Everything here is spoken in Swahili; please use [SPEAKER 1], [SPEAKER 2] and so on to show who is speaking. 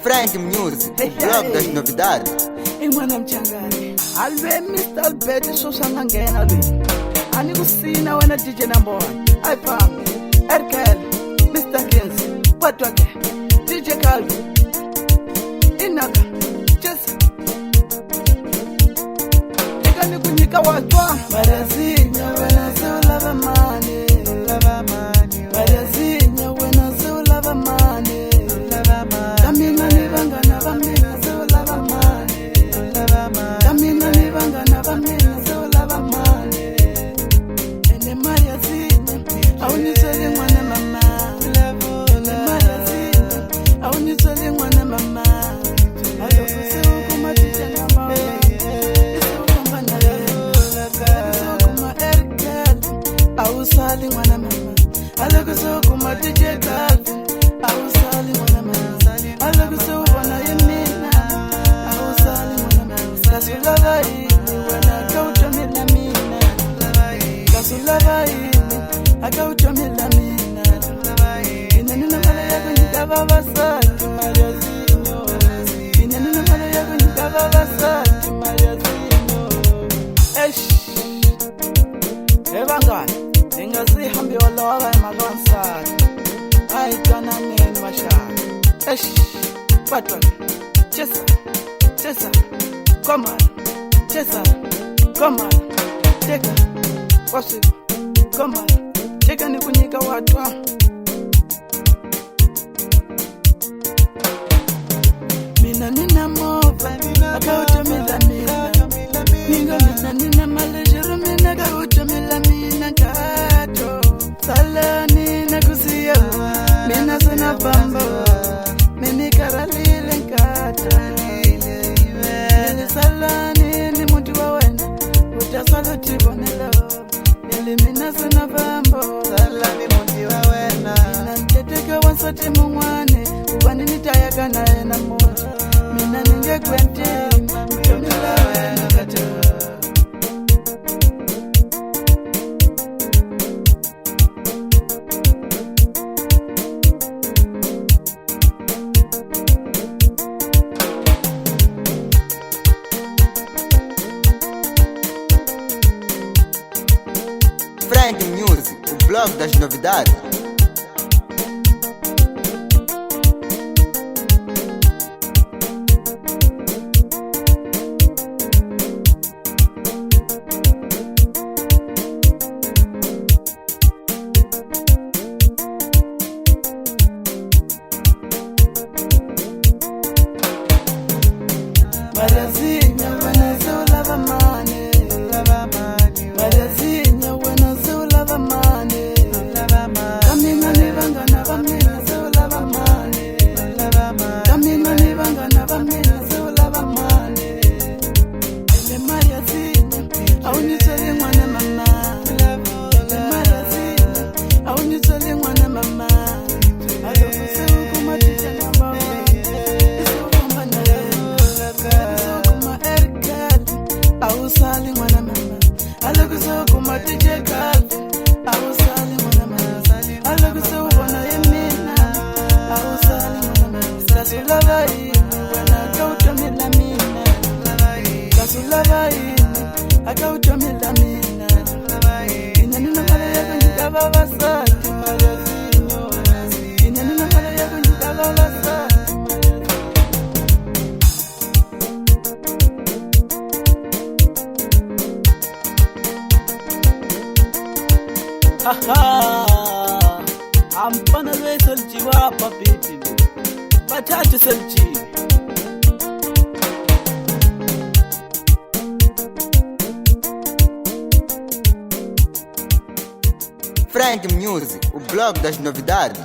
[SPEAKER 1] Frank Music, blog das novidades.
[SPEAKER 2] Mwana mchangani alwe Mr. Albert Susana ngena lwe ani kusina wena DJ number 1 I pam Erkel Mr. Kings Patwake DJ Calvin Inaka just Nikani kunyika watwa Marazinya wena so lava money Marazinya wena so lava money Kamina nivanga na vamina so lava money Kamina nivanga na vamina so lava money Ene Maria zina Aunizole mwana mama Ene Maria zina Aunizole mwana mama Alofuse ukuma tija na mama Iso ukuma na Iso ukuma Erkel Ausali mwana mama Alofuse ukuma tija Calvin Ausali mwana mama Alofuse ukuma yemina Ausali mwana mama Kasulava ini wana kautomila mina Kasulava ini akautomila mina Inanina mala yako nikava vasati Maria zinyo Inanina mala yako nikava vasati Maria zinyo Evangani Ingazihambi wala wala magansati Aitana nini mashaka Patwani Chesa Komara Chesa Komara Teka Wasibu Komara Teka ni kunyika watwa Mina nina mova Akautomila mina Mingo mina nina malejeru mina Akautomila mina kato Sala nina kusiya Mina sana bamba Mini karalile nkata Nili sala nini mutu wa wena Utasalo tibonelo Nili mina sana bamba Sala ni mutu wa wena Mina nteteke wansati mungwane Ubani nitayaka na ena moja Mina ninge kwente Mtomila wena kato
[SPEAKER 1] Frank Music, o blog das novidades.
[SPEAKER 2] Marazinya wena so lava money Marazinya wena so lava money Kamina nivanga na vamina so lava money Kamina nivanga na vamina so lava money Ele Maria zinya Aunizole mwana mama Ele Maria zinya Aunizole mwana mama Alofuse ukuma tija na mama Iso ukuma na Sokuma Erkel Ausali mwana mama Alokuzokuma DJ Calvin Ausali mwana mama Alokuzokuna yemina Ausali mwana mama Kasulava ini wena kautomila mina Kasulava ini akautomila mina Inanina mala yako nikava vasati Maria zinyo Inanina mala yako nikava vasati Ampana zai salci wa papipi Pataci salci
[SPEAKER 1] Frank Music, o blog das novidades.